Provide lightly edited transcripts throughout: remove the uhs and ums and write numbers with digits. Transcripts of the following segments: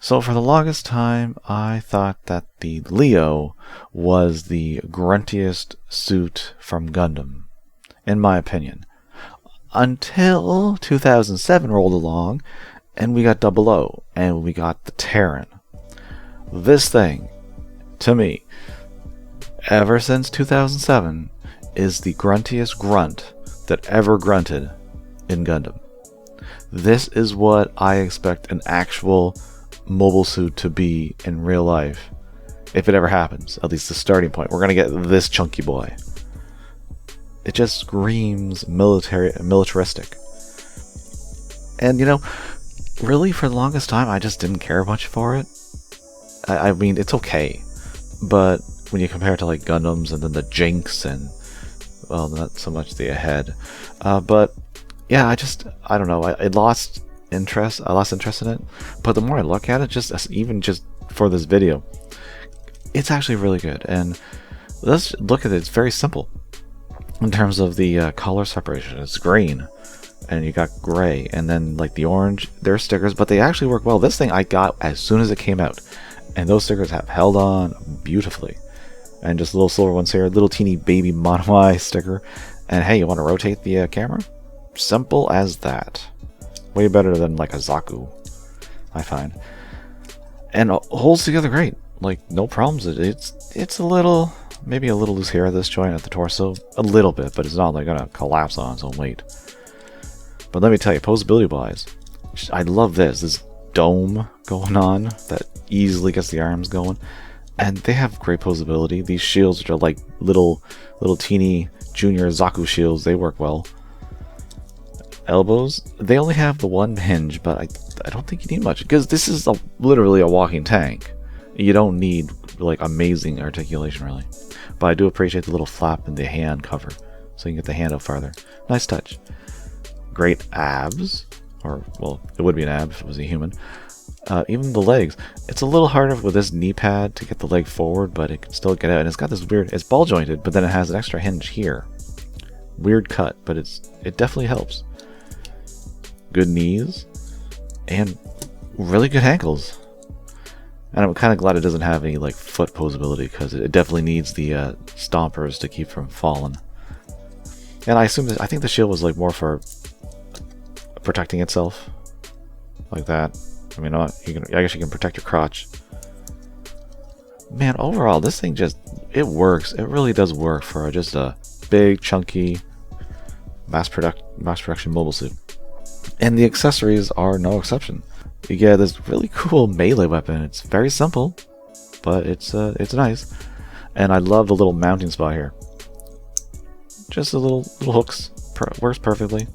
So for the longest time, I thought that the Leo was the gruntiest suit from Gundam, in my opinion. Until 2007 rolled along, and we got Double O, and we got the Tieren. This thing, to me, ever since 2007, is the gruntiest grunt that ever grunted in Gundam. This is what I expect an actual mobile suit to be in real life, if it ever happens. At least the starting point. We're gonna get this chunky boy. It just screams militaristic. And really for the longest time I just didn't care much for it. I mean, it's okay, but when you compare it to like Gundams and then the Jinx and, well, not so much the Ahead, but yeah, I don't know, I lost interest in it. But the more I look at it, even just for this video, it's actually really good. And let's look at it. It's very simple in terms of the color separation. It's green, and you got gray, and then like the orange. They're stickers, but they actually work well. This thing I got as soon as it came out, and those stickers have held on beautifully. And just little silver ones here, little teeny baby Mono sticker. And hey, you want to rotate the camera? Simple as that. Way better than like a Zaku, I find. And holds together great. Like, no problems. It's a little, maybe a little loose here at this joint at the torso. A little bit, but it's not like gonna collapse on its own weight. But let me tell you, posability wise, I love this dome going on that easily gets the arms going. And they have great posability. These shields, which are like little teeny junior Zaku shields, they work well. Elbows, they only have the one hinge, but I don't think you need much, because this is literally a walking tank. You don't need like amazing articulation really. But I do appreciate the little flap in the hand cover, so you can get the hand up farther. Nice touch. Great abs, or well, it would be an ab if it was a human. Even the legs, it's a little harder with this knee pad to get the leg forward, but it can still get out. And it's got this weird, it's ball jointed, but then it has an extra hinge here. Weird cut, but it definitely helps. Good knees, and really good ankles. And I'm kind of glad it doesn't have any like foot posability, because it definitely needs the stompers to keep from falling. And I think the shield was like more for protecting itself, like that. I mean, I guess you can protect your crotch. Man, overall, this thing it works. It really does work for just a big, chunky, mass production mobile suit. And the accessories are no exception. You get this really cool melee weapon. It's very simple, but it's nice. And I love the little mounting spot here. Just the little hooks. Works perfectly.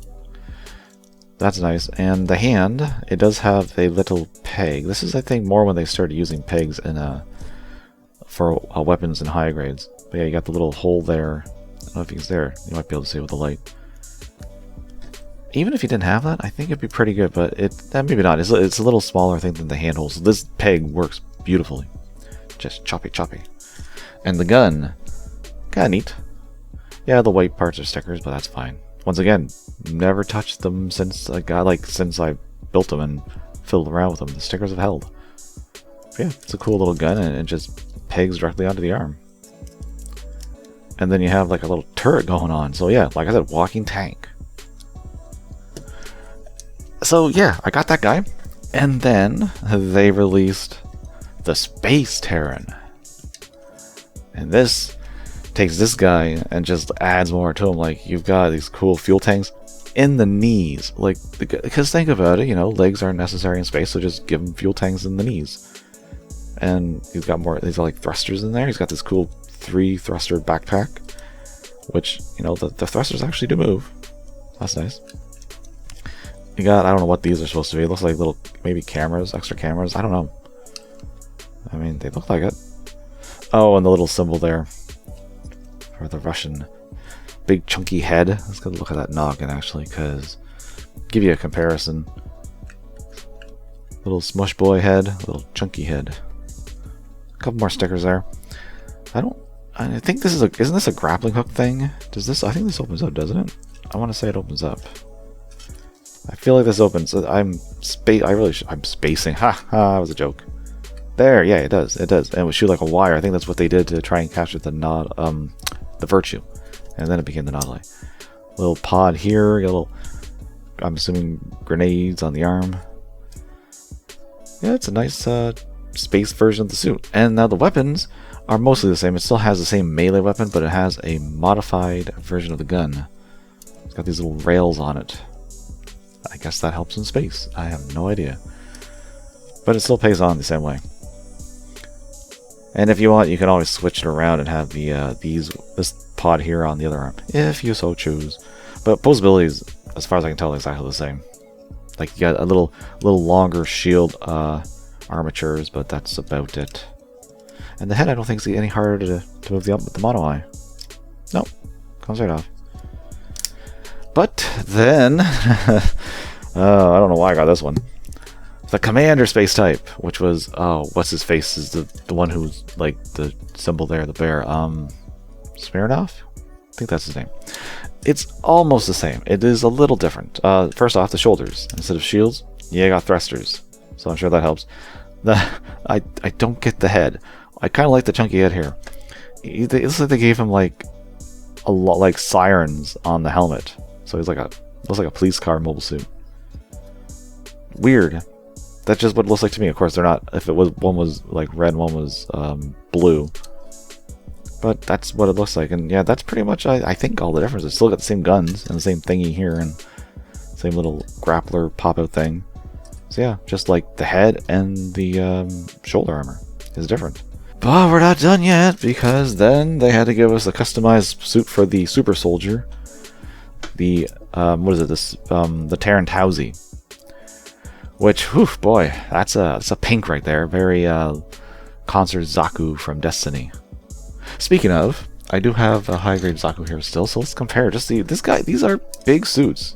That's nice. And the hand, it does have a little peg. This is, I think, more when they started using pegs for weapons in higher grades. But yeah, you got the little hole there. I don't know if it's there. You might be able to see it with the light. Even if you didn't have that, I think it'd be pretty good, but maybe not. It's a little smaller thing than the handhold, so this peg works beautifully. Just choppy. And the gun, kinda neat. Yeah, the white parts are stickers, but that's fine. Once again, never touched them since I built them and fiddled around with them. The stickers have held. But yeah, it's a cool little gun, and it just pegs directly onto the arm. And then you have like a little turret going on. So yeah, like I said, walking tank. So yeah, I got that guy, and then they released the Space Tieren, and this takes this guy and just adds more to him. Like, you've got these cool fuel tanks in the knees, like, because think about it, legs aren't necessary in space, so just give him fuel tanks in the knees. And he's got like thrusters in there. He's got this cool 3-thruster backpack, which the thrusters actually do move. That's nice. You got, I don't know what these are supposed to be. It looks like little, maybe cameras, extra cameras. I don't know. I mean, they look like it. Oh, and the little symbol there for the Russian big chunky head. Let's go look at that noggin actually, because give you a comparison. Little smush boy head, little chunky head. A couple more stickers there. I think this is isn't this a grappling hook thing? I think this opens up, doesn't it? I want to say it opens up. I feel like this opens. I'm spacing. Ha ha! That was a joke. There, yeah, it does. It does. And it would shoot like a wire. I think that's what they did to try and capture the the virtue, and then it became the Nautilus. Little pod here. A little. I'm assuming grenades on the arm. Yeah, it's a nice space version of the suit. And now the weapons are mostly the same. It still has the same melee weapon, but it has a modified version of the gun. It's got these little rails on it. I guess that helps in space. I have no idea. But it still pays on the same way. And if you want, you can always switch it around and have the this pod here on the other arm, if you so choose. But posabilities, as far as I can tell, are exactly the same. Like, you got a little longer shield armatures, but that's about it. And the head, I don't think is any harder to move the mono eye. Nope, comes right off. But then, I don't know why I got this one. The Commander space type, which was, what's his face, is the one who's like the symbol there, the bear. Smirnoff? I think that's his name. It's almost the same. It is a little different. First off, the shoulders. Instead of shields, you got thrusters. So I'm sure that helps. I don't get the head. I kind of like the chunky head here. It looks like they gave him like a lot like sirens on the helmet. So he's like looks like a police car mobile suit. Weird. That's just what it looks like to me. Of course, they're not. If it was one was like red, one was blue. But that's what it looks like, and yeah, that's pretty much I think all the difference. It's still got the same guns and the same thingy here, and same little grappler pop-out thing. So yeah, just like the head and the shoulder armor is different. But we're not done yet, because then they had to give us a customized suit for the super soldier. The what is it? The Tieren Taozi. Which, whew, boy, that's a pink right there. Very Concert Zaku from Destiny. Speaking of, I do have a high-grade Zaku here still, so let's compare. Just see, this guy, these are big suits.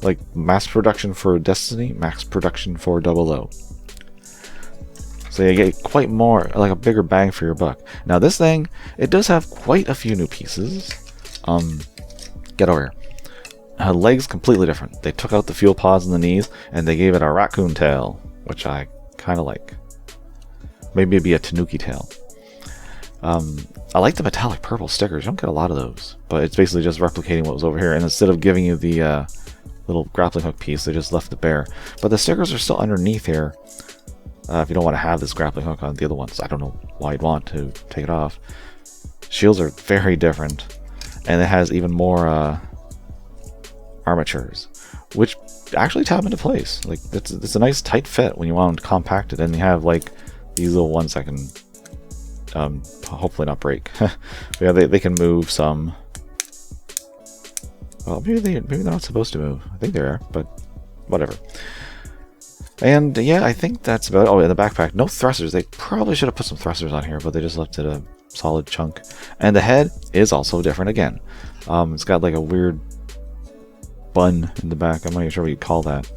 Like, mass production for Destiny, max production for 00. So you get quite more, like a bigger bang for your buck. Now this thing, it does have quite a few new pieces. Get over here. Legs completely different. They took out the fuel pods and the knees, and they gave it a raccoon tail, which I kind of like. Maybe it'd be a tanuki tail. I like the metallic purple stickers. You don't get a lot of those, but it's basically just replicating what was over here. And instead of giving you the little grappling hook piece, they just left it bare. But the stickers are still underneath here. If you don't want to have this grappling hook on the other ones, I don't know why you'd want to take it off. Shields are very different, and it has even more armatures, which actually tap into place. Like it's a nice tight fit when you want to compact it, and you have like these little ones that can hopefully not break. Yeah, they can move some. Well, maybe they're not supposed to move. I think they are, but whatever. And yeah, I think that's about it. Oh, in the backpack, no thrusters. They probably should have put some thrusters on here, but they just left it a solid chunk. And the head is also different again. It's got like a weird bun in the back. I'm not even sure what you call that.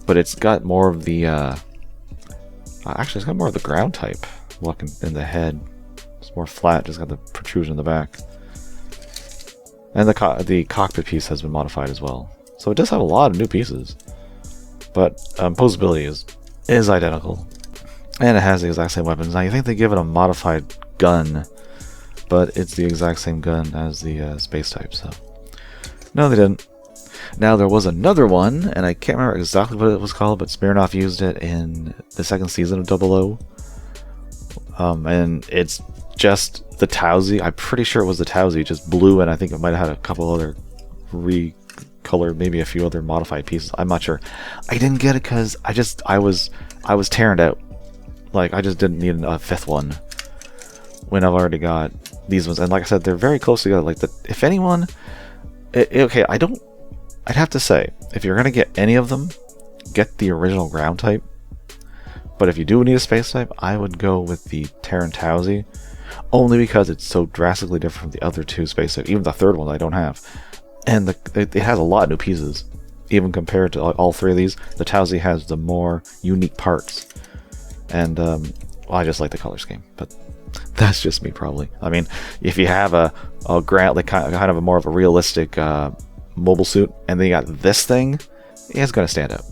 But it's got more of the actually, it's got more of the ground type look in the head. It's more flat, just got the protrusion in the back. And the cockpit piece has been modified as well. So it does have a lot of new pieces. But posability is identical. And it has the exact same weapons. Now you think they give it a modified gun, but it's the exact same gun as the space type, so. No, they didn't. Now there was another one, and I can't remember exactly what it was called, but Smirnoff used it in the second season of 00. And it's just the Taozi. I'm pretty sure it was the Taozi, just blue, and I think it might have had a couple other recolored, maybe a few other modified pieces. I'm not sure. I didn't get it because I was tearing out. Like, I just didn't need a fifth one when I've already got these ones. And like I said, they're very close together. Like, if anyone, okay, I'd have to say, if you're gonna get any of them, get the original ground type. But if you do need a space type, I would go with the Tieren Taozi, only because it's so drastically different from the other two space types, even the third one I don't have. And it has a lot of new pieces, even compared to all three of these. The Taozi has the more unique parts, and well, I just like the color scheme, but that's just me probably. I mean, if you have a ground, like kind of a more of a realistic mobile suit, and then you got this thing, yeah, it's gonna stand out.